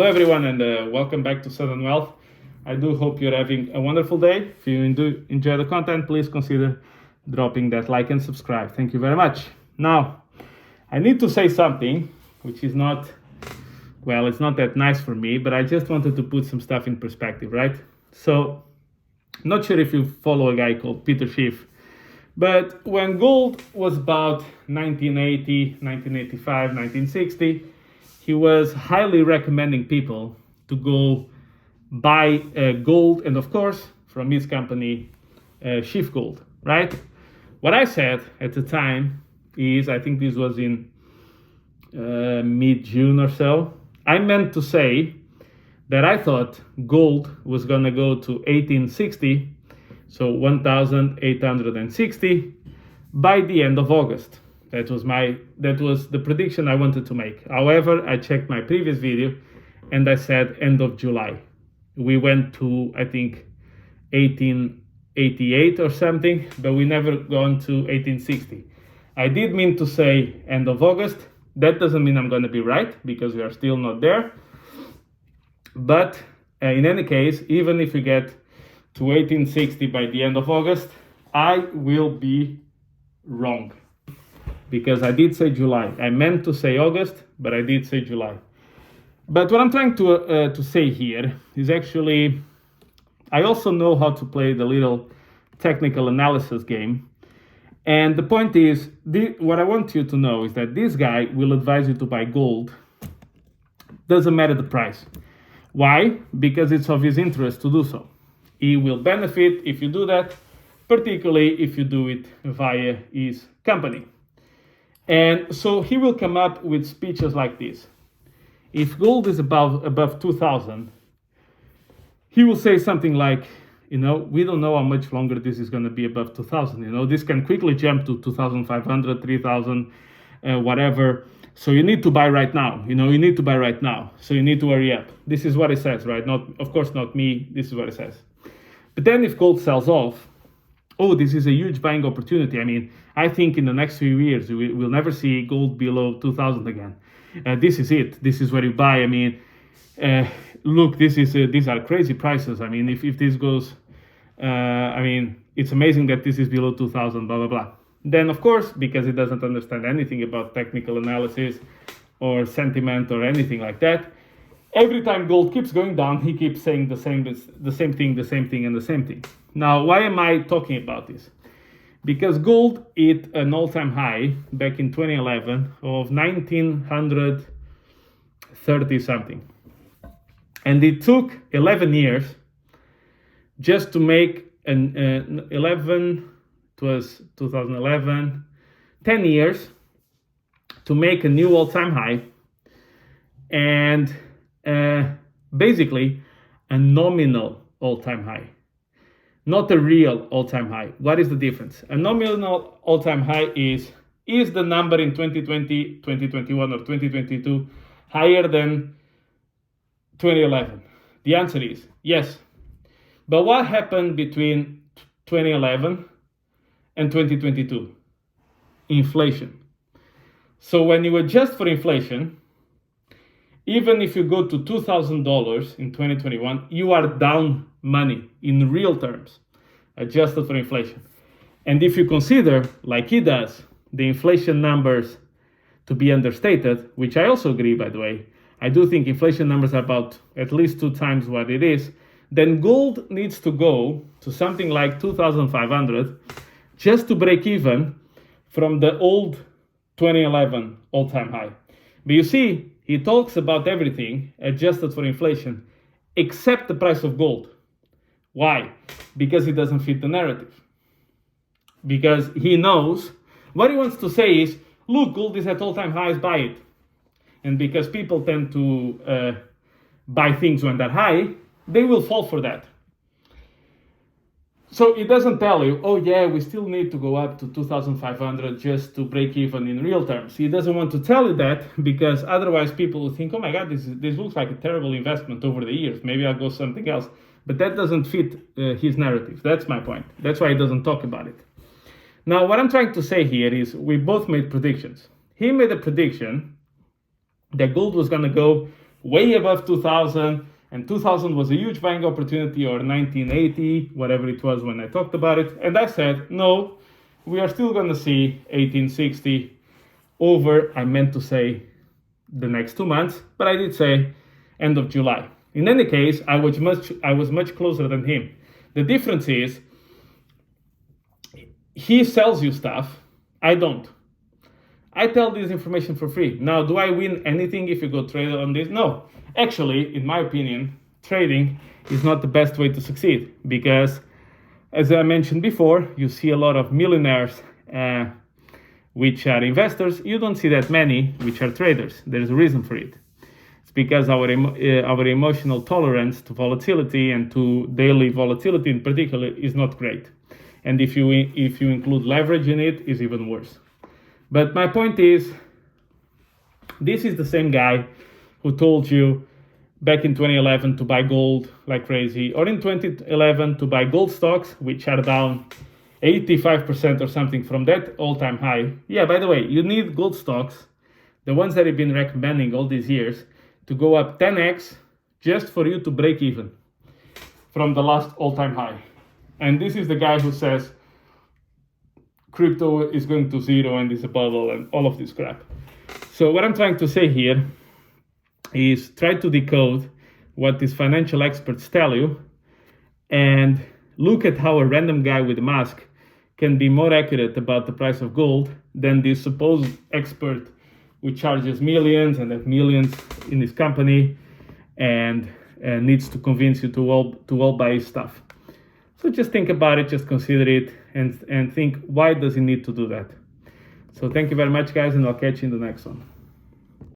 Hello, everyone, and welcome back to Sudden Wealth. I do hope you're having a wonderful day. If you do enjoy the content, please consider dropping that like and subscribe. Thank you very much. Now, I need to say something which is not, well, it's not that nice for me, but I just wanted to put some stuff in perspective, right? So, not sure if you follow a guy called Peter Schiff, but when gold was about 1980, 1985, 1960, he was highly recommending people to go buy gold, and of course, from his company, Schiff Gold, right? What I said at the time is, I think this was in mid-June or so, I meant to say that I thought gold was going to go to 1860, so 1860, by the end of August. That was the prediction I wanted to make. However, I checked my previous video and I said end of July. We went to, I think, 1888 or something, but we never gone to 1860. I did mean to say end of August. That doesn't mean I'm going to be right, because we are still not there. But in any case, even if we get to 1860 by the end of August, I will be wrong, because I did say July. I meant to say August, but I did say July. But what I'm trying to say here is, actually, I also know how to play the little technical analysis game. And the point is, what I want you to know is that this guy will advise you to buy gold. Doesn't matter the price. Why? Because it's of his interest to do so. He will benefit if you do that, particularly if you do it via his company. And so he will come up with speeches like this. If gold is above 2,000, he will say something like, we don't know how much longer this is going to be above 2,000. This can quickly jump to 2,500, 3,000, whatever. So you need to buy right now. You need to buy right now. So you need to hurry up. This is what it says, right? Of course, not me. This is what it says. But then if gold sells off, this is a huge buying opportunity. I think in the next few years, we'll never see gold below 2,000 again. This is it. This is where you buy. Look, these are crazy prices. If this goes, it's amazing that this is below 2,000, blah, blah, blah. Then, of course, because he doesn't understand anything about technical analysis or sentiment or anything like that, every time gold keeps going down, he keeps saying the same thing. Now, why am I talking about this? Because gold hit an all-time high back in 2011 of 1,930 something. And it took 11 years just to make it was 2011, 10 years to make a new all-time high, and basically a nominal all-time high, not a real all-time high. What is the difference? A nominal all-time high is the number in 2020, 2021, or 2022 higher than 2011? The answer is yes. But what happened between 2011 and 2022? Inflation. So when you adjust for inflation, even if you go to $2,000 in 2021, you are down money in real terms, adjusted for inflation. And if you consider, like he does, the inflation numbers to be understated, which I also agree, by the way, I do think inflation numbers are about at least 2 times what it is, then gold needs to go to something like 2,500 just to break even from the old 2011 all-time high. But you see, he talks about everything adjusted for inflation, except the price of gold. Why? Because it doesn't fit the narrative. Because he knows, what he wants to say is, look, gold is at all-time highs, buy it. And because people tend to buy things when they're high, they will fall for that. So it doesn't tell you, we still need to go up to 2,500 just to break even in real terms. He doesn't want to tell you that, because otherwise people will think, oh my God, this looks like a terrible investment over the years. Maybe I'll go something else. But that doesn't fit his narrative. That's my point. That's why he doesn't talk about it. Now, what I'm trying to say here is we both made predictions. He made a prediction that gold was going to go way above 2000, and 2000 was a huge buying opportunity, or 1980, whatever it was when I talked about it. And I said, no, we are still going to see 1860 over, I meant to say the next 2 months, but I did say end of July. In any case, I was much closer than him. The difference is he sells you stuff, I don't. I tell this information for free. Now, do I win anything if you go trade on this? No. Actually, in my opinion, trading is not the best way to succeed, because, as I mentioned before, you see a lot of millionaires which are investors. You don't see that many which are traders. There's a reason for it. It's because our emotional tolerance to volatility, and to daily volatility in particular, is not great. And if you include leverage in it, it's even worse. But my point is, this is the same guy who told you back in 2011 to buy gold like crazy, or in 2011 to buy gold stocks, which are down 85% or something from that all-time high. Yeah, by the way, you need gold stocks, the ones that I've been recommending all these years, to go up 10x just for you to break even from the last all-time high. And this is the guy who says crypto is going to zero and is a bubble and all of this crap. So what I'm trying to say here is try to decode what these financial experts tell you, and look at how a random guy with a mask can be more accurate about the price of gold than this supposed expert who charges millions and have millions in his company and needs to convince you to all buy his stuff. So just think about it, just consider it, and think, why does he need to do that? So thank you very much, guys, and I'll catch you in the next one.